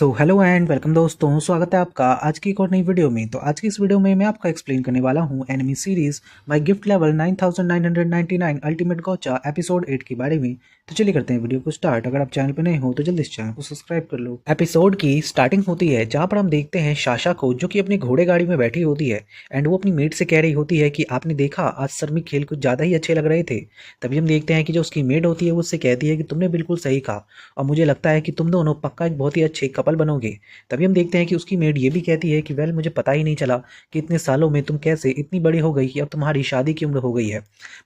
Hello and welcome दोस्तों, स्वागत है आपका आज की एक और नई वीडियो में। तो आज की इस वीडियो में मैं आपका एक्सप्लेन करने वाला हूं anime series my gift level 9999 ultimate gacha episode 8 के बारे में। तो चलिए करते हैं वीडियो को स्टार्ट। अगर आप चैनल पर नए हो तो जल्दी इस चैनल को सब्सक्राइब कर लो। एपिसोड की स्टार्टिंग होती है जहाँ पर हम देखते हैं साशा को, जो कि अपनी घोड़े गाड़ी में बैठी होती है एंड वो अपनी मेड से कह रही होती है कि आपने देखा आज सर में खेल कुछ ज़्यादा ही अच्छे लग रहे थे। तभी हम देखते हैं कि जो उसकी मेड होती है वो उससे कहती है कि तुमने बिल्कुल सही कहा और मुझे लगता है कि तुम दोनों पक्का एक बहुत ही अच्छे कपल बनोगे। तभी हम देखते हैं कि उसकी मेड ये भी कहती है कि वेल मुझे पता ही नहीं चला कि इतने सालों में तुम कैसे इतनी बड़ी हो गई कि अब तुम्हारी शादी की उम्र हो गई है।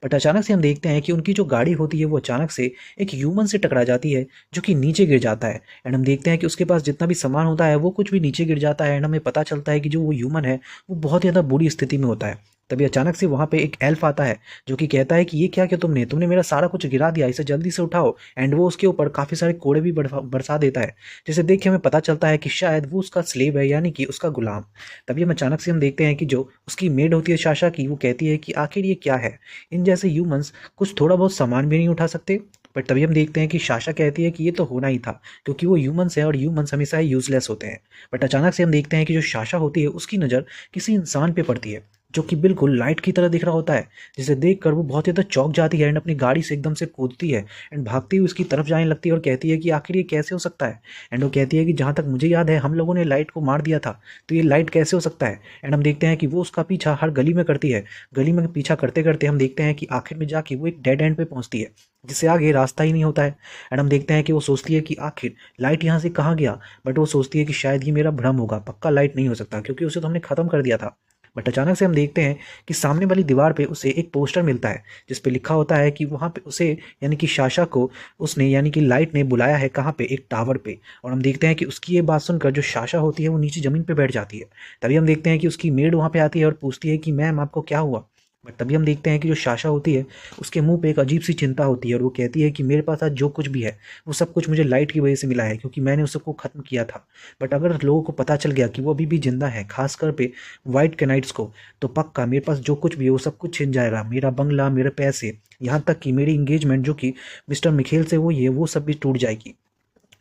बट अचानक से हम देखते हैं कि उनकी जो गाड़ी होती है वो अचानक से एक ह्यूमन से टकरा जाती है जो कि नीचे गिर जाता है। एंड हम देखते हैं कि उसके पास जितना भी सामान होता है वो कुछ भी नीचे गिर जाता है एंड हमें पता चलता है कि जो वो ह्यूमन है वो बहुत ज़्यादा बुरी स्थिति में होता है। तभी अचानक से वहाँ पे एक एल्फ आता है जो कि कहता है कि ये क्या तुमने तुमने मेरा सारा कुछ गिरा दिया, इसे जल्दी से उठाओ। एंड वो उसके ऊपर काफ़ी सारे कोड़े भी बरसा देता है, जिसे देख के हमें पता चलता है कि शायद वो उसका स्लेव है, यानी कि उसका गुलाम। तभी हम अचानक से हम देखते हैं कि जो उसकी मेड होती है साशा की, वो कहती है कि आखिर ये क्या है, इन जैसे ह्यूमंस कुछ थोड़ा बहुत सामान भी नहीं उठा सकते। बट तभी हम देखते हैं कि साशा कहती है कि ये तो होना ही था क्योंकि वो ह्यूमंस है और ह्यूमंस हमेशा यूजलेस होते हैं। बट अचानक से हम देखते हैं कि जो साशा होती है उसकी नज़र किसी इंसान पे पड़ती है जो कि बिल्कुल लाइट की तरह दिख रहा होता है, जिसे देखकर वो बहुत ज़्यादा चौंक जाती है एंड अपनी गाड़ी से एकदम से कूदती है एंड भागती हुई उसकी तरफ जाने लगती है और कहती है कि आखिर ये कैसे हो सकता है। एंड वो कहती है कि जहाँ तक मुझे याद है हम लोगों ने लाइट को मार दिया था, तो ये लाइट कैसे हो सकता है। एंड हम देखते हैं कि वो उसका पीछा हर गली में करती है। गली में पीछा करते करते हम देखते हैं कि आखिर में जाके वो एक डेड एंड पे पहुंचती है जिससे आगे रास्ता ही नहीं होता है। एंड हम देखते हैं कि वो सोचती है कि आखिर लाइट यहाँ से कहाँ गया, बट वो सोचती है कि शायद ये मेरा भ्रम होगा, पक्का लाइट नहीं हो सकता क्योंकि उसे तो हमने ख़त्म कर दिया था। बट अचानक से हम देखते हैं कि सामने वाली दीवार पे उसे एक पोस्टर मिलता है जिस पे लिखा होता है कि वहाँ पे उसे यानी कि साशा को उसने यानी कि लाइट ने बुलाया है कहाँ पे, एक टावर पे। और हम देखते हैं कि उसकी ये बात सुनकर जो साशा होती है वो नीचे ज़मीन पे बैठ जाती है। तभी हम देखते हैं कि उसकी मेड वहाँ पे आती है और पूछती है कि मैम आपको क्या हुआ। बट तभी हम देखते हैं कि जो साशा होती है उसके मुंह पे एक अजीब सी चिंता होती है और वो कहती है कि मेरे पास आज जो कुछ भी है वो सब कुछ मुझे लाइट की वजह से मिला है क्योंकि मैंने उसको ख़त्म किया था। बट अगर लोगों को पता चल गया कि वो अभी भी जिंदा है, खासकर पे वाइट कैनाइट्स को, तो पक्का मेरे पास जो कुछ भी है वो सब कुछ छिन जाएगा, मेरा बंगला, मेरे पैसे, यहाँ तक कि मेरी इंगेजमेंट जो कि मिस्टर मिखेल से हुई है वो सब भी टूट जाएगी।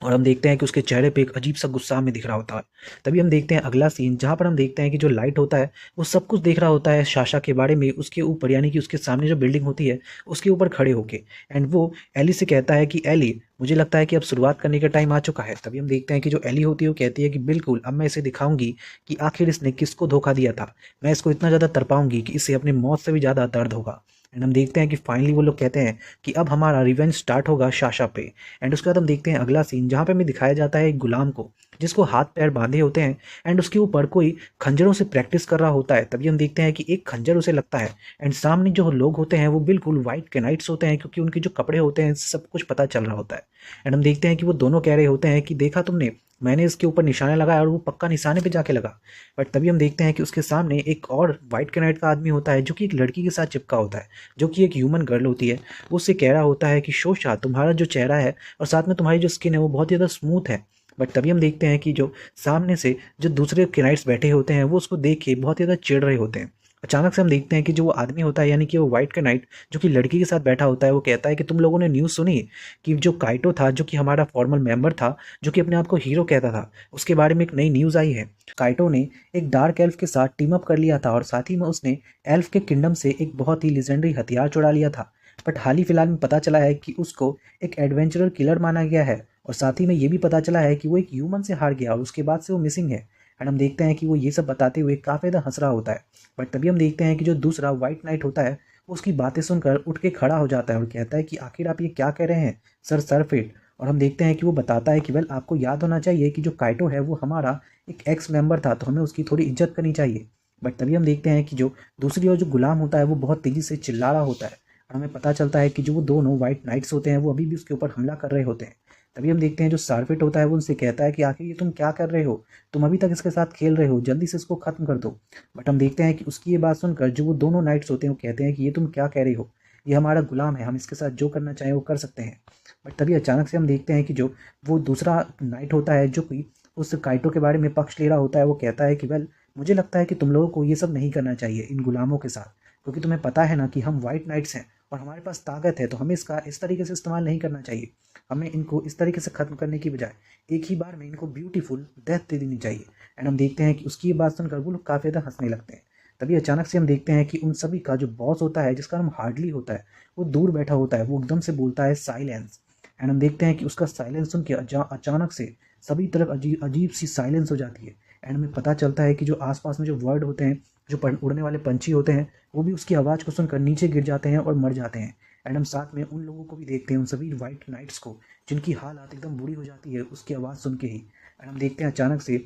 और हम देखते हैं कि उसके चेहरे पे एक अजीब सा गुस्सा हमें दिख रहा होता है। तभी हम देखते हैं अगला सीन जहाँ पर हम देखते हैं कि जो लाइट होता है वो सब कुछ देख रहा होता है साशा के बारे में, उसके ऊपर यानी कि उसके सामने जो बिल्डिंग होती है उसके ऊपर खड़े होके। एंड वो एली से कहता है कि एली मुझे लगता है कि अब शुरुआत करने का टाइम आ चुका है। तभी हम देखते हैं कि जो एली होती है वो कहती है कि बिल्कुल, अब मैं इसे दिखाऊंगी कि आखिर इसने किसको धोखा दिया था। मैं इसको इतना ज़्यादा तरपाऊंगी कि इसे अपनी मौत से भी ज़्यादा दर्द होगा। एंड हम देखते हैं कि फाइनली वो लोग कहते हैं कि अब हमारा रिवेंज स्टार्ट होगा साशा पे। एंड उसके बाद हम देखते हैं अगला सीन जहाँ पे हमें दिखाया जाता है एक गुलाम को जिसको हाथ पैर बांधे होते हैं एंड उसके ऊपर कोई खंजरों से प्रैक्टिस कर रहा होता है। तभी हम देखते हैं कि एक खंजर उसे लगता है एंड सामने जो लोग होते हैं वो बिल्कुल वाइट कैनाइट्स होते हैं क्योंकि उनके जो कपड़े होते हैं सब कुछ पता चल रहा होता है। एंड हम देखते हैं कि वो दोनों कह रहे होते हैं कि देखा तुमने, मैंने इसके ऊपर निशाना लगाया और वो पक्का निशाने पे जाके लगा। बट तभी हम देखते हैं कि उसके सामने एक और वाइट कैनाइट का आदमी होता है जो कि एक लड़की के साथ चिपका होता है, जो कि एक ह्यूमन गर्ल होती है। वो उससे कह रहा होता है कि शोशा, तुम्हारा जो चेहरा है और साथ में तुम्हारी जो स्किन है वो बहुत ज़्यादा स्मूथ है। बट तभी हम देखते हैं कि जो सामने से जो दूसरे कैनाइट्स बैठे होते हैं वो उसको देख के बहुत ज़्यादा चिढ़ रहे होते हैं। अचानक से हम देखते हैं कि जो वो आदमी होता है यानी कि वो वाइट कैनाइट जो कि लड़की के साथ बैठा होता है वो कहता है कि तुम लोगों ने न्यूज़ सुनी कि जो काइटो था जो कि हमारा फॉर्मल मेंबर था, जो कि अपने आप को हीरो कहता था, उसके बारे में एक नई न्यूज़ आई है। काइटो ने एक डार्क एल्फ के साथ टीम अप कर लिया था और साथ ही में उसने एल्फ के किंगडम से एक बहुत ही लेजेंडरी हथियार चुरा लिया था। बट हाल ही फिलहाल में पता चला है कि उसको एक एडवेंचरर किलर माना गया है और साथ ही में ये भी पता चला है कि वो एक ह्यूमन से हार गया और उसके बाद से वो मिसिंग है। एंड हम देखते हैं कि वो ये सब बताते हुए काफ़ी ज़्यादा हंस रहा होता है। बट तभी हम देखते हैं कि जो दूसरा वाइट नाइट होता है वो उसकी बातें सुनकर उठ के खड़ा हो जाता है और कहता है कि आखिर आप ये क्या कह रहे हैं सर सरफेट। और हम देखते हैं कि वो बताता है कि वेल, आपको याद होना चाहिए कि जो काइटो है वो हमारा एक एक्स मेंबर था, तो हमें उसकी थोड़ी इज्जत करनी चाहिए। बट तभी हम देखते हैं कि जो दूसरी ओर जो गुलाम होता है वो बहुत तेज़ी से चिल्ला रहा होता है और हमें पता चलता है कि जो वो दोनों वाइट नाइट्स होते हैं वो अभी भी उसके ऊपर हमला कर रहे होते हैं। तभी हम देखते हैं जो सारफिट होता है वो उनसे कहता है कि आखिर ये तुम क्या कर रहे हो, तुम अभी तक इसके साथ खेल रहे हो, जल्दी से इसको खत्म कर दो। बट हम देखते हैं कि उसकी ये बात सुनकर जो वो दोनों नाइट्स होते हैं वो कहते हैं कि ये तुम क्या कह रही हो, ये हमारा गुलाम है, हम इसके साथ जो करना चाहें वो कर सकते हैं। बट तभी अचानक से हम देखते हैं कि जो वो दूसरा नाइट होता है जो कि उस काइटो के बारे में पक्ष ले रहा होता है वो कहता है कि वेल, मुझे लगता है कि तुम लोगों को ये सब नहीं करना चाहिए इन गुलामों के साथ, क्योंकि तुम्हें पता है ना कि हम वाइट नाइट्स हैं और हमारे पास ताकत है, तो हमें इसका इस तरीके से इस्तेमाल नहीं करना चाहिए। हमें इनको इस तरीके से ख़त्म करने की बजाय एक ही बार में इनको ब्यूटीफुल डेथ दे देनी चाहिए। एंड हम देखते हैं कि उसकी ये बात सुनकर वो लोग काफ़ी ज़्यादा हंसने लगते हैं। तभी अचानक से हम देखते हैं कि उन सभी का जो बॉस होता है, जिसका नाम हार्डली होता है, वो दूर बैठा होता है। वो एकदम से बोलता है साइलेंस। एंड हम देखते हैं कि उसका साइलेंस सुन के अचानक से सभी तरफ अजीब अजीब सी साइलेंस हो जाती है। एंड हमें पता चलता है कि जो आसपास में जो वर्ड होते हैं, जो उड़ने वाले पंछी होते हैं, वो भी उसकी आवाज़ को सुनकर नीचे गिर जाते हैं और मर जाते हैं। एंड हम साथ में उन लोगों को भी देखते हैं, उन सभी वाइट नाइट्स को, जिनकी हालत एकदम बुरी हो जाती है उसकी आवाज़ सुन के ही। एंड हम देखते हैं अचानक से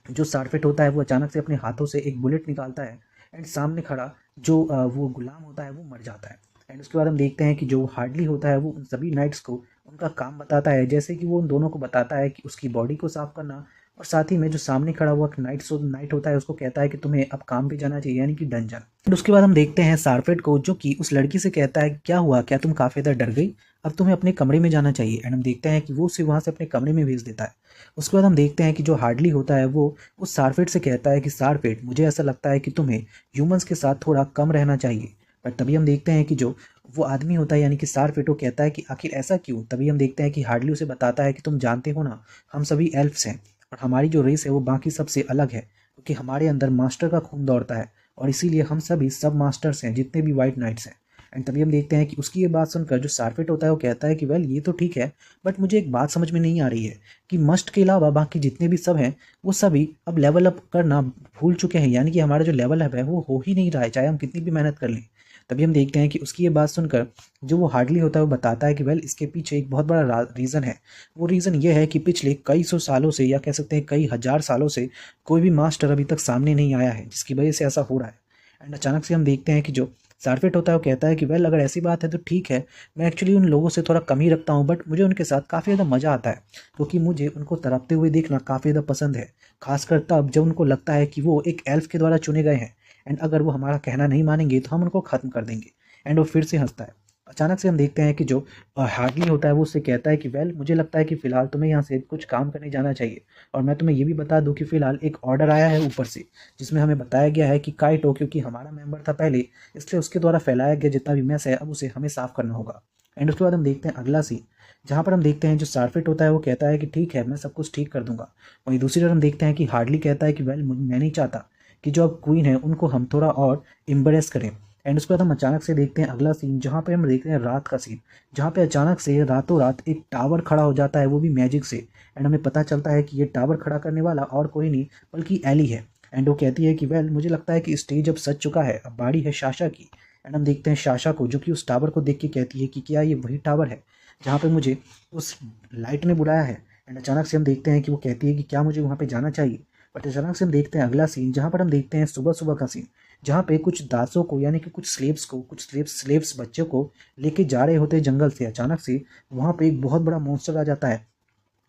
जो सारफेट होता है वो अचानक से अपने हाथों से एक बुलेट निकालता है। एंड सामने खड़ा जो वो गुलाम होता है वो मर जाता है। एंड उसके बाद हम देखते हैं कि जो हार्डली होता है वो उन सभी नाइट्स को उनका काम बताता है, जैसे कि वो उन दोनों को बताता है कि उसकी बॉडी को साफ करना, और साथ ही में जो सामने खड़ा हुआ नाइट होता है उसको कहता है कि तुम्हें अब काम पे जाना चाहिए, यानी कि डंजन। फिर उसके बाद हम देखते हैं सारफेट को, जो कि उस लड़की से कहता है क्या हुआ, क्या तुम काफ़ी ज़्यादा डर गई, अब तुम्हें अपने कमरे में जाना चाहिए। एंड हम देखते हैं कि वो उसे वहाँ से अपने कमरे में भेज देता है। उसके बाद हम देखते हैं कि जो हार्डली होता है वो उस सारफेट से कहता है कि सारफेट, मुझे ऐसा लगता है कि तुम्हें ह्यूमंस के साथ थोड़ा कम रहना चाहिए। बट तभी हम देखते हैं कि जो वो आदमी होता है, यानी कि सारफेट, वो कहता है कि आखिर ऐसा क्यों। तभी हम देखते हैं कि हार्डली उसे बताता है कि तुम जानते हो ना, हम सभी एल्फ्स हैं, और हमारी जो रेस है वो बाकी सबसे अलग है, क्योंकि हमारे अंदर मास्टर का खून दौड़ता है, और इसीलिए हम सभी सब मास्टर्स हैं, जितने भी वाइट नाइट्स हैं। एंड तभी हम देखते हैं कि उसकी ये बात सुनकर जो सारफेट होता है वो कहता है कि वेल ये तो ठीक है, बट मुझे एक बात समझ में नहीं आ रही है कि मस्ट के अलावा बाकी जितने भी सब हैं वो सभी अब लेवल अप करना भूल चुके हैं, यानी कि हमारा जो लेवल अप है वो हो ही नहीं रहा है, चाहे हम कितनी भी मेहनत कर लें। तभी हम देखते हैं कि उसकी ये बात सुनकर जो वो हार्डली होता है वो बताता है कि वेल इसके पीछे एक बहुत बड़ा रीज़न है। वो रीज़न ये है कि पिछले कई सौ सालों से, या कह सकते हैं कई हज़ार सालों से, कोई भी मास्टर अभी तक सामने नहीं आया है, जिसकी वजह से ऐसा हो रहा है। एंड अचानक से हम देखते हैं कि जो सारफेट होता है वो कहता है कि वेल अगर ऐसी बात है तो ठीक है, मैं एक्चुअली उन लोगों से थोड़ा कम ही रखता हूँ, बट मुझे उनके साथ काफ़ी ज़्यादा मज़ा आता है, क्योंकि मुझे उनको तड़पते हुए देखना काफ़ी ज़्यादा पसंद है। खासकर तब जब उनको लगता है कि वो एक एल्फ के द्वारा चुने गए हैं, एंड अगर वो हमारा कहना नहीं मानेंगे तो हम उनको ख़त्म कर देंगे। एंड वो फिर से हंसता है। अचानक से हम देखते हैं कि जो हार्डली होता है वो उससे कहता है कि वेल मुझे लगता है कि फ़िलहाल तुम्हें यहाँ से कुछ काम करने जाना चाहिए, और मैं तुम्हें ये भी बता दूं कि फ़िलहाल एक ऑर्डर आया है ऊपर से, जिसमें हमें बताया गया है कि काइटो, क्योंकि हमारा मेंबर था पहले, इसलिए उसके द्वारा फैलाया गया जितना भी मैस है अब उसे हमें साफ़ करना होगा। एंड उसके बाद हम देखते हैं अगला सीन, जहाँ पर हम देखते हैं जो सारफेट होता है वो कहता है कि ठीक है, मैं सब कुछ ठीक कर दूंगा। वहीं दूसरी तरफ हम देखते हैं कि हार्डली कहता है कि वेल मैं नहीं चाहता कि जो अब क्वीन है उनको हम थोड़ा और इम्प्रेस करें। एंड उसके बाद हम अचानक से देखते हैं अगला सीन, जहाँ पे हम देखते हैं रात का सीन, जहाँ पे अचानक से रातों रात एक टावर खड़ा हो जाता है, वो भी मैजिक से। एंड हमें पता चलता है कि ये टावर खड़ा करने वाला और कोई नहीं बल्कि एली है। एंड वो कहती है कि वेल मुझे लगता है कि स्टेज अब सज चुका है, अब बारी है शाशा की। एंड हम देखते हैं शाशा को, जो कि उस टावर को देख के कहती है कि क्या ये वही टावर है जहाँ पे मुझे उस लाइट ने बुलाया है। एंड अचानक से हम देखते हैं कि वो कहती है कि क्या मुझे वहाँ पे जाना चाहिए। बट अचानक से हम देखते हैं अगला सीन, जहाँ पर हम देखते हैं सुबह सुबह का सीन, जहाँ पे कुछ दासों को, यानी कि कुछ स्लेव्स को, कुछ स्लेव्स बच्चों को लेके जा रहे होते हैं जंगल से। अचानक से वहाँ पे एक बहुत बड़ा मॉन्स्टर आ जाता है,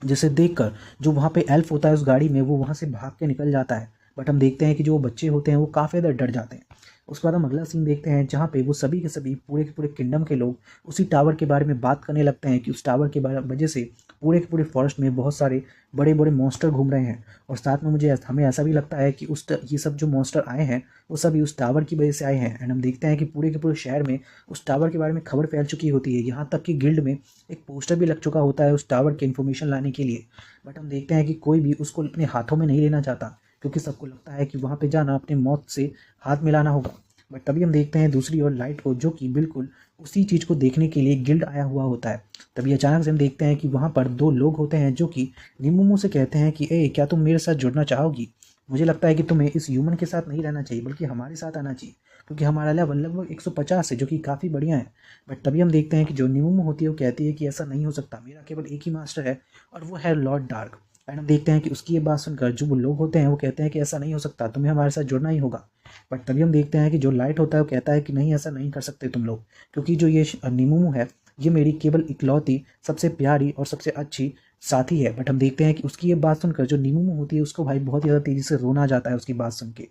जिसे देखकर जो वहाँ पे एल्फ होता है उस गाड़ी में, वो वहाँ से भाग के निकल जाता है। बट हम देखते हैं कि जो बच्चे होते हैं वो काफ़ी ज़्यादा डर जाते हैं। उसके बाद हम अगला सीन देखते हैं, जहाँ पे वो सभी के सभी पूरे के पूरे किंगडम के लोग उसी टावर के बारे में बात करने लगते हैं कि उस टावर के वजह से पूरे के पूरे फॉरेस्ट में बहुत सारे बड़े बड़े मॉन्स्टर घूम रहे हैं। और साथ में हमें ऐसा भी लगता है कि ये सब जो मॉन्स्टर आए हैं वो सभी उस टावर की वजह से आए हैं। एंड हम देखते हैं कि पूरे के पूरे शहर में उस टावर के बारे में खबर फैल चुकी होती है, यहाँ तक कि गिल्ड में एक पोस्टर भी लग चुका होता है उस टावर की इन्फॉर्मेशन लाने के लिए। बट हम देखते हैं कि कोई भी उसको अपने हाथों में नहीं लेना चाहता, क्योंकि सबको लगता है कि वहाँ पे जाना अपने मौत से हाथ मिलाना होगा। बट तभी हम देखते हैं दूसरी ओर लाइट को, जो कि बिल्कुल उसी चीज़ को देखने के लिए गिल्ड आया हुआ होता है। तभी अचानक से हम देखते हैं कि वहाँ पर दो लोग होते हैं, जो कि निमुमो से कहते हैं कि ए क्या तुम मेरे साथ जुड़ना चाहोगी। मुझे लगता है कि तुम्हें इस ह्यूमन के साथ नहीं रहना चाहिए, बल्कि हमारे साथ आना चाहिए, क्योंकि हमारा लेवल लगभग 150 है, जो कि काफ़ी बढ़िया है। बट तभी हम देखते हैं कि जो निमुमो होती है वो कहती है कि ऐसा नहीं हो सकता, मेरा केवल एक ही मास्टर है और वो है लॉर्ड डार्क। एंड हम देखते हैं कि उसकी ये बात सुनकर जो वो लोग होते हैं वो कहते हैं कि ऐसा नहीं हो सकता, तुम्हें हमारे साथ जुड़ना ही होगा। बट तभी हम देखते हैं कि जो लाइट होता है वो कहता है कि नहीं, ऐसा नहीं कर सकते तुम लोग, क्योंकि जो ये निमुमो है ये मेरी केवल इकलौती सबसे प्यारी और सबसे अच्छी साथी है। बट हम देखते हैं कि उसकी ये बात सुनकर जो निमुमो होती है उसको भाई बहुत ज़्यादा तेज़ी से रोना आ जाता है उसकी बात सुन के।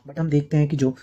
बट हम देखते हैं कि जो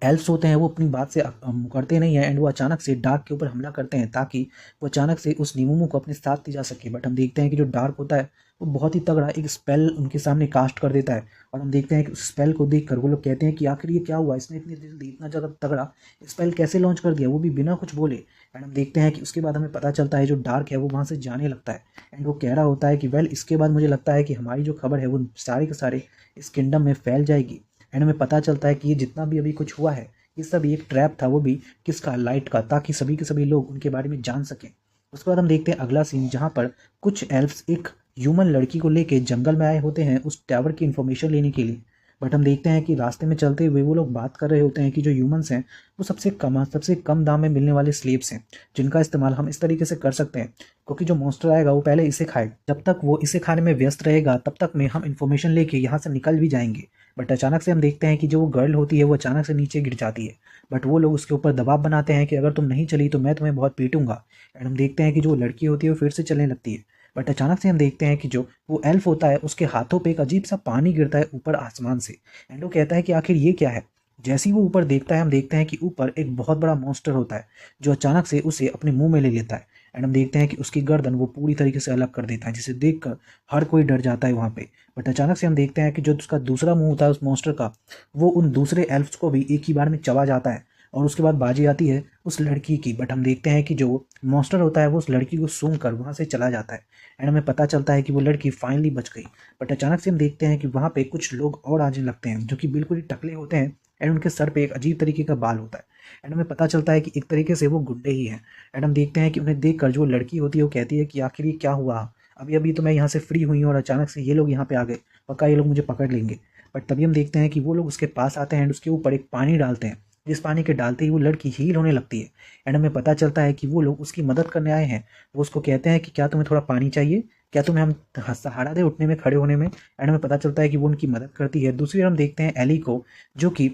एल्फ्स होते हैं वो अपनी बात से मुकरते नहीं हैं एंड वो अचानक से डार्क के ऊपर हमला करते हैं ताकि वो अचानक से उस निमोमो को अपने साथ ले जा सके। बट हम देखते हैं कि जो डार्क होता है वो बहुत ही तगड़ा एक स्पेल उनके सामने कास्ट कर देता है और हम देखते हैं कि उस स्पेल को देखकर वो लोग कहते हैं कि आखिर ये क्या हुआ, इसने इतनी जल्दी इतना ज़्यादा तगड़ा स्पेल कैसे लॉन्च कर दिया, वो भी बिना कुछ बोले। एंड हम देखते हैं कि उसके बाद हमें पता चलता है जो डार्क है वो वहाँ से जाने लगता है एंड वो कह रहा होता है कि वेल इसके बाद मुझे लगता है कि हमारी जो खबर है वो सारे के सारे इस किंगडम में फैल जाएगी। एंड हमें पता चलता है कि ये जितना भी अभी कुछ हुआ है ये सब एक ट्रैप था, वो भी किसका, लाइट का, ताकि सभी के सभी लोग उनके बारे में जान सकें। उसके बाद हम देखते हैं अगला सीन जहाँ पर कुछ एल्फ्स एक ह्यूमन लड़की को लेके जंगल में आए होते हैं उस टावर की इन्फॉर्मेशन लेने के लिए। बट हम देखते हैं कि रास्ते में चलते हुए वो लोग बात कर रहे होते हैं कि जो ह्यूमंस हैं वो सबसे कम दाम में मिलने वाले स्लेब्स हैं जिनका इस्तेमाल हम इस तरीके से कर सकते हैं क्योंकि जो मॉन्स्टर आएगा वो पहले इसे खाएगा। जब तक वो इसे खाने में व्यस्त रहेगा तब तक में हम इन्फॉर्मेशन लेके यहाँ से निकल भी जाएंगे। बट अचानक से हम देखते हैं कि जो वो गर्ल होती है वो अचानक से नीचे गिर जाती है। बट वो लोग उसके ऊपर दबाव बनाते हैं कि अगर तुम नहीं चली तो मैं तुम्हें बहुत पीटूंगा। एंड हम देखते हैं कि जो लड़की होती है वो फिर से चलने लगती है। बट अचानक से हम देखते हैं कि जो वो एल्फ होता है उसके हाथों पे एक अजीब सा पानी गिरता है ऊपर आसमान से। एंड वो कहता है कि आखिर ये क्या है। जैसे ही वो ऊपर देखता है हम देखते हैं कि ऊपर एक बहुत बड़ा मॉन्स्टर होता है जो अचानक से उसे अपने मुंह में ले लेता है। एंड हम देखते हैं कि उसकी गर्दन वो पूरी तरीके से अलग कर देता है जिसे देखकर हर कोई डर जाता है वहाँ पे। बट अचानक से हम देखते हैं कि जो उसका दूसरा मुंह होता है उस मॉन्स्टर का वो उन दूसरे एल्फ्स को भी एक ही बार में चबा जाता है और उसके बाद बाजी आती है उस लड़की की। बट हम देखते हैं कि जो मॉन्स्टर होता है वो उस लड़की को सूंघ कर वहाँ से चला जाता है एंड हमें पता चलता है कि वो लड़की फाइनली बच गई। बट अचानक से हम देखते हैं कि वहाँ पे कुछ लोग और आने लगते हैं जो कि बिल्कुल ही टकले होते हैं एंड उनके सर पे एक अजीब तरीके का बाल होता है। एंड हमें पता चलता है कि एक तरीके से वो गुंडे ही हैं। एंड हम देखते हैं कि उन्हें देखकर जो लड़की होती है वो कहती है कि आखिर ये क्या हुआ, अभी अभी तो मैं यहाँ से फ्री हुई हूँ और अचानक से ये लोग यहाँ पे आ गए, पक्का ये लोग मुझे पकड़ लेंगे। बट तभी हम देखते हैं कि वो लोग उसके पास आते हैं एंड उसके ऊपर एक पानी डालते हैं जिस पानी के डालते ही वो लड़की हील होने लगती है। एंड हमें पता चलता है कि वो लोग उसकी मदद करने आए हैं। वो उसको कहते हैं कि क्या तुम्हें थोड़ा पानी चाहिए, क्या तुम्हें हम सहारा दे उठने में, खड़े होने में। एंड हमें पता चलता है कि वो उनकी मदद करती है। दूसरी ओर हम देखते हैं एली को जो कि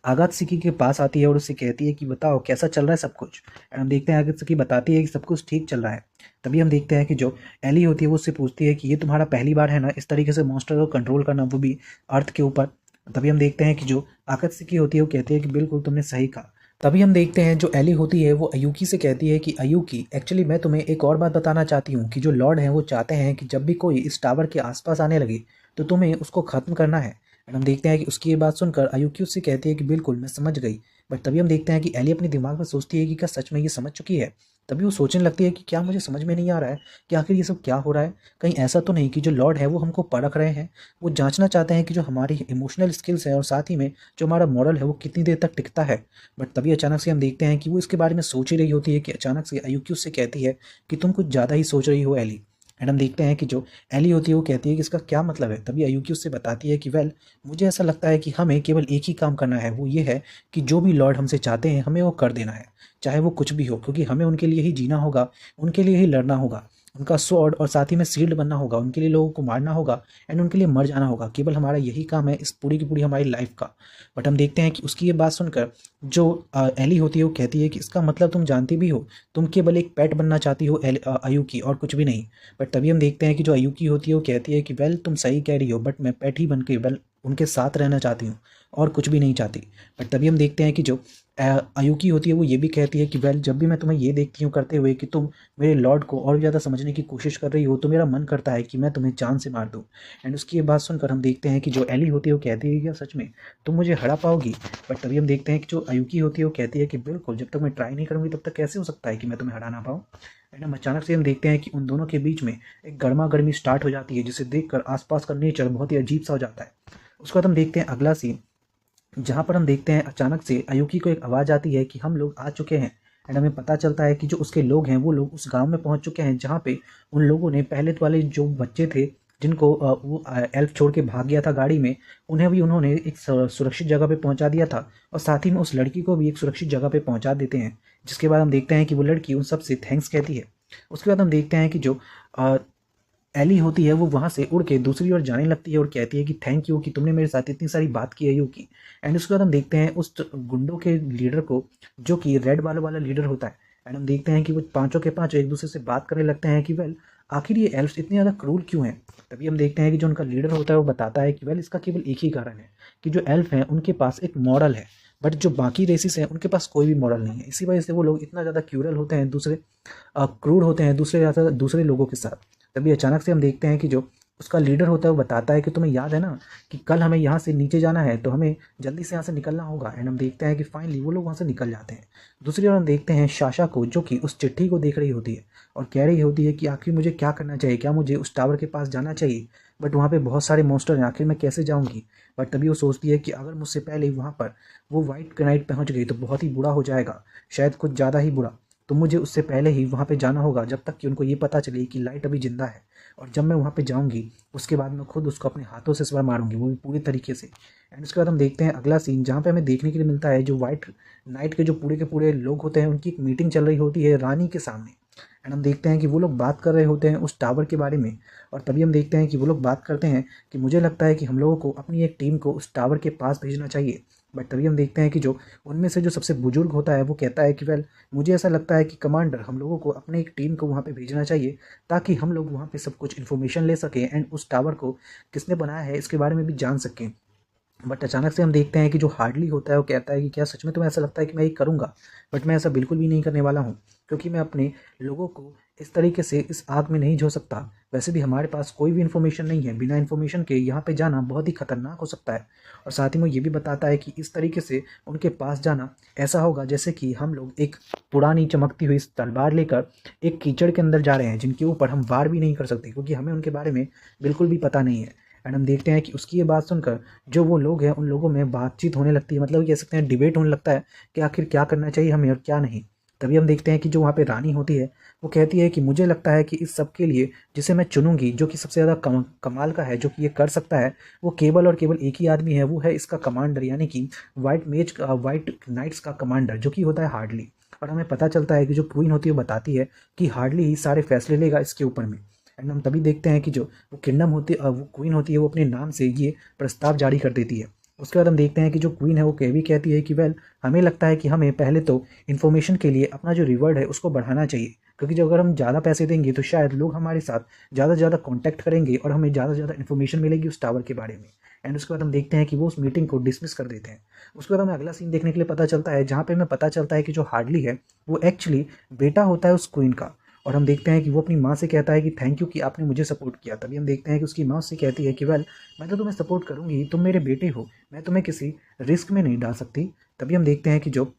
आगात्सुकी के पास आती है और उससे कहती है कि बताओ कैसा चल रहा है सब कुछ। एंड हम देखते हैं आगात्सुकी बताती है कि सब कुछ ठीक चल रहा है। तभी हम देखते हैं कि जो एली होती है वो उससे पूछती है कि ये तुम्हारा पहली बार है ना इस तरीके से मॉन्स्टर को कंट्रोल करना, वो भी अर्थ के ऊपर। तभी हम देखते हैं कि जो आगात्सुकी होती है वो कहती है कि बिल्कुल तुमने सही कहा। तभी हम देखते हैं जो एली होती है वो अयुकी से कहती है कि अयुकी एक्चुअली मैं तुम्हें एक और बात बताना चाहती हूँ कि जो लॉर्ड हैं वो चाहते हैं कि जब भी कोई इस टावर के आसपास आने लगे तो तुम्हें उसको ख़त्म करना है। एंड हम देखते हैं कि उसकी ये बात सुनकर अयुकी उससे कहती है कि बिल्कुल मैं समझ गई। बट तभी हम देखते हैं कि एली अपने दिमाग में सोचती है कि क्या सच में ये समझ चुकी है। तभी वो सोचने लगती है कि क्या मुझे समझ में नहीं आ रहा है कि आखिर ये सब क्या हो रहा है। कहीं ऐसा तो नहीं कि जो लॉर्ड है वो हमको परख रहे हैं, वो जांचना चाहते हैं कि जो हमारी इमोशनल स्किल्स है और साथ ही में जो हमारा मॉरल है वो कितनी देर तक टिकता है। बट तभी अचानक से हम देखते हैं कि वो इसके बारे में सोच ही रही होती है कि अचानक से अयुकी उससे कहती है कि तुम कुछ ज़्यादा ही सोच रही हो एली। एंड हम देखते हैं कि जो एली होती है वो कहती है कि इसका क्या मतलब है। तभी अयुकी उससे बताती है कि वेल मुझे ऐसा लगता है कि हमें केवल एक ही काम करना है, वो ये है कि जो भी लॉर्ड हमसे चाहते हैं हमें वो कर देना है, चाहे वो कुछ भी हो, क्योंकि हमें उनके लिए ही जीना होगा, उनके लिए ही लड़ना होगा, उनका स्वॉर्ड और साथ ही में शील्ड बनना होगा, उनके लिए लोगों को मारना होगा एंड उनके लिए मर जाना होगा। केवल हमारा यही काम है इस पूरी की पूरी हमारी लाइफ का। बट हम देखते हैं कि उसकी ये बात सुनकर जो एली होती है वो कहती है कि इसका मतलब तुम जानती भी हो, तुम केवल एक पेट बनना चाहती हो अयुकी, और कुछ भी नहीं। बट तभी हम देखते हैं कि जो अयुकी होती है वो कहती है कि वेल तुम सही कह रही हो, बट मैं पेट ही बन के वेल उनके साथ रहना चाहती हूँ और कुछ भी नहीं चाहती। बट तभी हम देखते हैं कि जो अयुकी होती है वो ये भी कहती है कि वेल जब भी मैं तुम्हें ये देखती हूँ करते हुए कि तुम मेरे लॉर्ड को और भी ज़्यादा समझने की कोशिश कर रही हो तो मेरा मन करता है कि मैं तुम्हें जान से मार दूँ। एंड उसकी ये बात सुनकर हम देखते हैं कि जो एली होती है वो कहती है कि क्या सच में तुम मुझे हरा पाओगी। बट तभी हम देखते हैं कि जो अयुकी होती है वो कहती है कि बिल्कुल, जब तक मैं ट्राई नहीं करूँगी तब तक कैसे हो सकता है कि मैं तुम्हें हरा ना पाऊँ। एंड हम अचानक से हम देखते हैं कि उन दोनों के बीच में एक गर्मा गर्मी स्टार्ट हो जाती है जिसे देखकर आसपास का नेचर बहुत ही अजीब सा हो जाता है। उसके बाद हम देखते हैं अगला सीन जहाँ पर हम देखते हैं अचानक से अयुकी को एक आवाज़ आती है कि हम लोग आ चुके हैं। एंड हमें पता चलता है कि जो उसके लोग हैं वो लोग उस गांव में पहुंच चुके हैं जहाँ पे उन लोगों ने पहले वाले जो बच्चे थे जिनको वो एल्फ छोड़ के भाग गया था गाड़ी में, उन्हें भी उन्होंने एक सुरक्षित जगह पे पहुंचा दिया था और साथ ही में उस लड़की को भी एक सुरक्षित जगह पे पहुंचा देते हैं। जिसके बाद हम देखते हैं कि वो लड़की उन सब से थैंक्स कहती है। उसके बाद हम देखते हैं कि जो एली होती है वो वहाँ से उड़ के दूसरी ओर जाने लगती है और कहती है कि थैंक यू कि तुमने मेरे साथ इतनी सारी बात की है यू की। एंड उसके बाद हम देखते हैं उस गुंडों के लीडर को जो कि रेड वाला लीडर होता है। एंड हम देखते हैं कि वो पांचों के पांचों एक दूसरे से बात करने लगते हैं कि वेल आखिर ये एल्फ्स इतने ज़्यादा क्रूर क्यों हैं। तभी हम देखते हैं कि जो उनका लीडर होता है वो बताता है कि वेल इसका केवल एक ही कारण है कि जो एल्फ हैं उनके पास एक मॉरल है, बट जो बाकी रेसिस हैं उनके पास कोई भी मॉरल नहीं है। इसी वजह से वो लोग इतना ज़्यादा क्रूरल होते हैं, क्रूर होते हैं दूसरे लोगों के साथ। तभी अचानक से हम देखते हैं कि जो उसका लीडर होता है वो बताता है कि तुम्हें याद है ना कि कल हमें यहाँ से नीचे जाना है, तो हमें जल्दी से यहाँ से निकलना होगा। एंड हम देखते हैं कि फाइनली वो लोग वहाँ से निकल जाते हैं। दूसरी ओर हम देखते हैं साशा को, जो कि उस चिट्ठी को देख रही होती है और कह रही होती है कि आखिर मुझे क्या करना चाहिए, क्या मुझे उस टावर के पास जाना चाहिए, बट वहाँ पे बहुत सारे मॉन्स्टर हैं, आखिर मैं कैसे जाऊँगी। बट तभी वो सोचती है कि अगर मुझसे पहले वहाँ पर वो वाइट नाइट पहुँच गई तो बहुत ही बुरा हो जाएगा, शायद कुछ ज़्यादा ही बुरा। तो मुझे उससे पहले ही वहाँ पे जाना होगा, जब तक कि उनको ये पता चले कि लाइट अभी ज़िंदा है। और जब मैं वहाँ पे जाऊँगी उसके बाद मैं खुद उसको अपने हाथों से इस बार मारूंगी, वो भी पूरी तरीके से। एंड उसके बाद हम देखते हैं अगला सीन, जहाँ पे हमें देखने के लिए मिलता है जो वाइट नाइट के पूरे लोग होते हैं, उनकी एक मीटिंग चल रही होती है रानी के सामने। एंड हम देखते हैं कि वो लोग बात कर रहे होते हैं उस टावर के बारे में। और तभी हम देखते हैं कि वो लोग बात करते हैं कि मुझे लगता है कि हम लोगों को अपनी एक टीम को उस टावर के पास भेजना चाहिए। बट तभी हम देखते हैं कि जो उनमें से जो सबसे बुजुर्ग होता है वो कहता है कि वेल, मुझे ऐसा लगता है कि कमांडर, हम लोगों को अपने एक टीम को वहाँ पे भेजना चाहिए, ताकि हम लोग वहाँ पे सब कुछ इन्फॉर्मेशन ले सकें एंड उस टावर को किसने बनाया है इसके बारे में भी जान सकें। बट अचानक से हम देखते हैं कि जो हार्डली होता है वो कहता है कि क्या सच में तुम्हें ऐसा लगता है कि मैं ये करूँगा। बट मैं ऐसा बिल्कुल भी नहीं करने वाला हूँ, क्योंकि मैं अपने लोगों को इस तरीके से इस आग में नहीं झोंक सकता। वैसे भी हमारे पास कोई भी इन्फॉर्मेशन नहीं है, बिना इन्फॉर्मेशन के यहाँ पे जाना बहुत ही खतरनाक हो सकता है। और साथ ही में ये भी बताता है कि इस तरीके से उनके पास जाना ऐसा होगा जैसे कि हम लोग एक पुरानी चमकती हुई तलवार लेकर एक कीचड़ के अंदर जा रहे हैं, जिनके ऊपर हम वार भी नहीं कर सकते, क्योंकि हमें उनके बारे में बिल्कुल भी पता नहीं है। एंड हम देखते हैं कि उसकी ये बात सुनकर जो वो लोग हैं उन लोगों में बातचीत होने लगती है, मतलब कह सकते हैं डिबेट होने लगता है कि आखिर क्या करना चाहिए हमें और क्या नहीं। तभी हम देखते हैं कि जो वहाँ पे रानी होती है वो कहती है कि मुझे लगता है कि इस सब के लिए जिसे मैं चुनूंगी, जो कि सबसे ज़्यादा कमाल का है, जो कि ये कर सकता है, वो केवल और केवल एक ही आदमी है, वो है इसका कमांडर, यानी कि वाइट नाइट्स का कमांडर, जो कि होता है हार्डली। और हमें पता चलता है कि जो क्वीन होती है वो बताती है कि हार्डली ही सारे फैसले लेगा इसके ऊपर में। एंड हम तभी देखते हैं कि जो वो किंगडम होती है, वो क्वीन होती है, वो अपने नाम से ये प्रस्ताव जारी कर देती है। उसके बाद हम देखते हैं कि जो क्वीन है वो भी कहती है कि वेल, हमें लगता है कि हमें पहले तो इन्फॉर्मेशन के लिए अपना जो रिवॉर्ड है उसको बढ़ाना चाहिए, क्योंकि जो अगर हम ज़्यादा पैसे देंगे तो शायद लोग हमारे साथ ज़्यादा से ज़्यादा कॉन्टैक्ट करेंगे और हमें ज़्यादा से ज़्यादा इन्फॉर्मेशन मिलेगी उस टावर के बारे में। एंड उसके बाद हम देखते हैं कि वो उस मीटिंग को डिसमिस कर देते हैं। उसके बाद हमें अगला सीन देखने के लिए पता चलता है, जहाँ पे हमें पता चलता है कि जो हार्डली है वो एक्चुअली बेटा होता है उस क्वीन का। और हम देखते हैं कि वो अपनी माँ से कहता है कि थैंक यू कि आपने मुझे सपोर्ट किया। तभी हम देखते हैं कि उसकी माँ उससे कहती है कि वेल, मैं तो तुम्हें सपोर्ट करूँगी, तुम मेरे बेटे हो, मैं तुम्हें किसी रिस्क में नहीं डाल सकती। तभी हम देखते हैं कि जो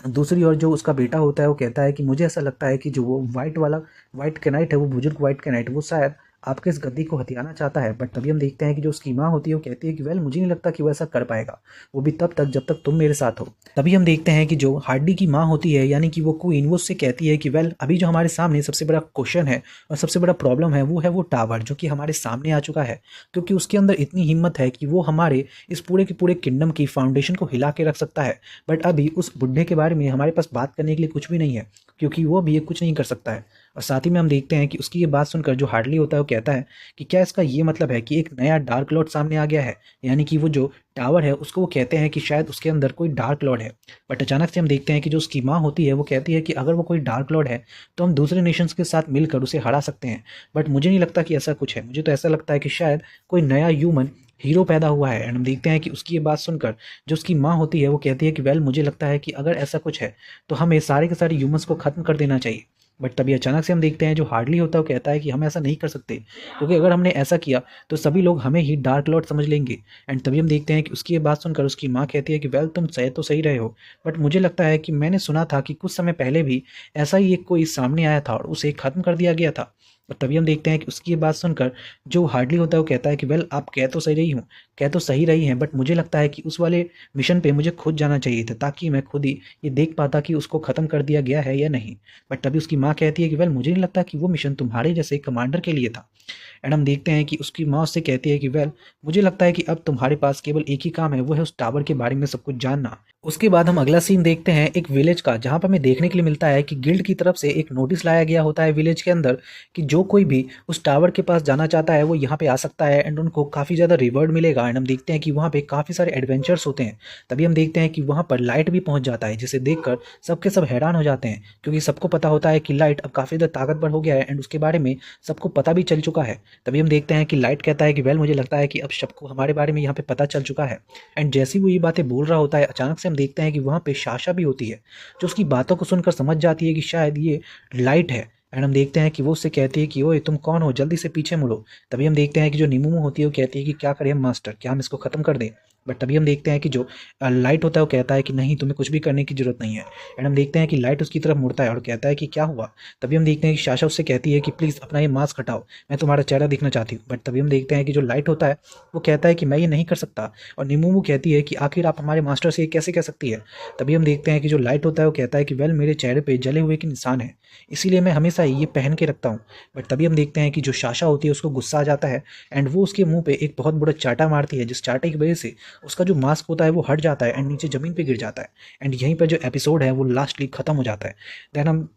दूसरी ओर जो उसका बेटा होता है वो कहता है कि मुझे ऐसा लगता है कि जो वो वाइट कैनाइट है, वो बुजुर्ग वाइट कैनाइट, वो शायद आपके इस गद्दी को हथियाना चाहता है। बट तभी हम देखते हैं कि जो उसकी माँ होती है वो कहती है कि वेल, मुझे नहीं लगता कि वो ऐसा कर पाएगा, वो भी तब तक जब तक तुम मेरे साथ हो। तभी हम देखते हैं कि जो हार्डी की माँ होती है, यानी कि वो क्वीन, वो उससे कहती है कि वेल, अभी जो हमारे सामने सबसे बड़ा क्वेश्चन है और सबसे बड़ा प्रॉब्लम है वो टावर, जो कि हमारे सामने आ चुका है, क्योंकि उसके अंदर इतनी हिम्मत है कि वो हमारे इस पूरे के पूरे किंगडम की फाउंडेशन को हिला के रख सकता है। बट अभी उस बुढ़े के बारे में हमारे पास बात करने के लिए कुछ भी नहीं है, क्योंकि वो भी ये कुछ नहीं कर सकता है। और साथ ही में हम देखते हैं कि उसकी ये बात सुनकर जो हार्डली होता है वो कहता है कि क्या इसका ये मतलब है कि एक नया डार्क लॉर्ड सामने आ गया है, यानी कि वो जो टावर है उसको वो कहते हैं कि शायद उसके अंदर कोई डार्क लॉर्ड है। बट अचानक से हम देखते हैं कि जो उसकी माँ होती है वो कहती है कि अगर वो कोई डार्क लॉर्ड है तो हम दूसरे नेशंस के साथ मिलकर उसे हरा सकते हैं। बट मुझे नहीं लगता कि ऐसा कुछ है, मुझे तो ऐसा लगता है कि शायद कोई नया ह्यूमन हीरो पैदा हुआ है। एंड हम देखते हैं कि उसकी ये बात सुनकर जो उसकी माँ होती है वो कहती है कि वेल, मुझे लगता है कि अगर ऐसा कुछ है तो हमें सारे के सारे ह्यूमंस को ख़त्म कर देना चाहिए। बट तभी अचानक से हम देखते हैं जो हार्डली होता है वो कहता है कि हम ऐसा नहीं कर सकते, क्योंकि अगर हमने ऐसा किया तो सभी लोग हमें ही डार्क लॉर्ड समझ लेंगे। एंड तभी हम देखते हैं कि उसकी ये बात सुनकर उसकी माँ कहती है कि वेल, तुम सही तो सही रहे हो, बट मुझे लगता है कि मैंने सुना था कि कुछ समय पहले भी ऐसा ही एक कोई सामने आया था और उसे ख़त्म कर दिया गया था। और तभी हम देखते हैं कि उसकी ये बात सुनकर जो हार्डली होता है वो कहता है कि वेल, आप कह तो सही रही हैं, बट मुझे लगता है कि उस वाले मिशन पे मुझे खुद जाना चाहिए था, ताकि मैं खुद ही ये देख पाता कि उसको ख़त्म कर दिया गया है या नहीं। बट तभी उसकी माँ कहती है कि वेल, मुझे नहीं लगता कि वो मिशन तुम्हारे जैसे कमांडर के लिए था। एंड हम देखते हैं कि उसकी माँ उससे कहती है कि वेल, मुझे लगता है कि अब तुम्हारे पास केवल एक ही काम है, वो है उस टावर के बारे में सब कुछ जानना। उसके बाद हम अगला सीन देखते हैं एक विलेज का, जहाँ पर हमें देखने के लिए मिलता है कि गिल्ड की तरफ से एक नोटिस लाया गया होता है विलेज के अंदर कि जो कोई भी उस टावर के पास जाना चाहता है वो यहाँ पे आ सकता है एंड उनको काफ़ी ज़्यादा रिवॉर्ड मिलेगा। एंड हम देखते हैं कि वहाँ पे काफ़ी सारे एडवेंचर्स होते हैं। तभी हम देखते हैं कि वहाँ पर लाइट भी पहुँच जाता है, जिसे देखकर सबके सब हैरान हो जाते हैं, क्योंकि सबको पता होता है कि लाइट अब काफ़ी ज़्यादा ताकतवर हो गया है एंड उसके बारे में सबको पता भी चल चुका है। तभी हम देखते हैं कि लाइट कहता है कि वेल, मुझे लगता है कि अब सबको हमारे बारे में यहाँ पे पता चल चुका है। एंड जैसे ही वो ये बातें बोल रहा होता है, अचानक से हम देखते हैं कि वहाँ पे साशा भी होती है, जो उसकी बातों को सुनकर समझ जाती है कि शायद ये लाइट है। एंड हम देखते हैं कि वो उससे कहती है कि ओए तुम कौन हो, जल्दी से पीछे मुड़ो। तभी हम देखते हैं कि जो निमुमु होती है वो कहती है कि क्या करें हम मास्टर, क्या हम इसको ख़त्म कर दें। बट तभी हम देखते हैं कि जो लाइट होता है वो कहता है कि नहीं, तुम्हें कुछ भी करने की ज़रूरत नहीं है। एंड हम देखते हैं कि लाइट उसकी तरफ मुड़ता है और कहता है कि क्या हुआ। तभी हम देखते हैं कि साशा उससे कहती है कि प्लीज़ अपना ये मास्क हटाओ, मैं तुम्हारा चेहरा देखना चाहती हूँ। बट तभी हम देखते हैं कि जो लाइट होता है वो कहता है कि मैं ये नहीं कर सकता। और निमुमु कहती है कि आखिर आप हमारे मास्टर से ये कैसे कह सकती है। तभी हम देखते हैं कि जो लाइट होता है वो कहता है कि वेल, मेरे चेहरे पे जले हुए के निशान है, इसीलिए मैं हमेशा ये पहन के रखता हूँ। बट तभी हम देखते हैं कि जो साशा होती है उसको गुस्सा आ जाता है एंड वो उसके मुंह पे एक बहुत बड़ा चाटा मारती है, जिस चाटे की वजह से उसका जो मास्क होता है वो हट जाता है एंड नीचे ज़मीन पे गिर जाता है। एंड यहीं पर जो एपिसोड है वो लास्टली ख़त्म हो जाता है। देन हम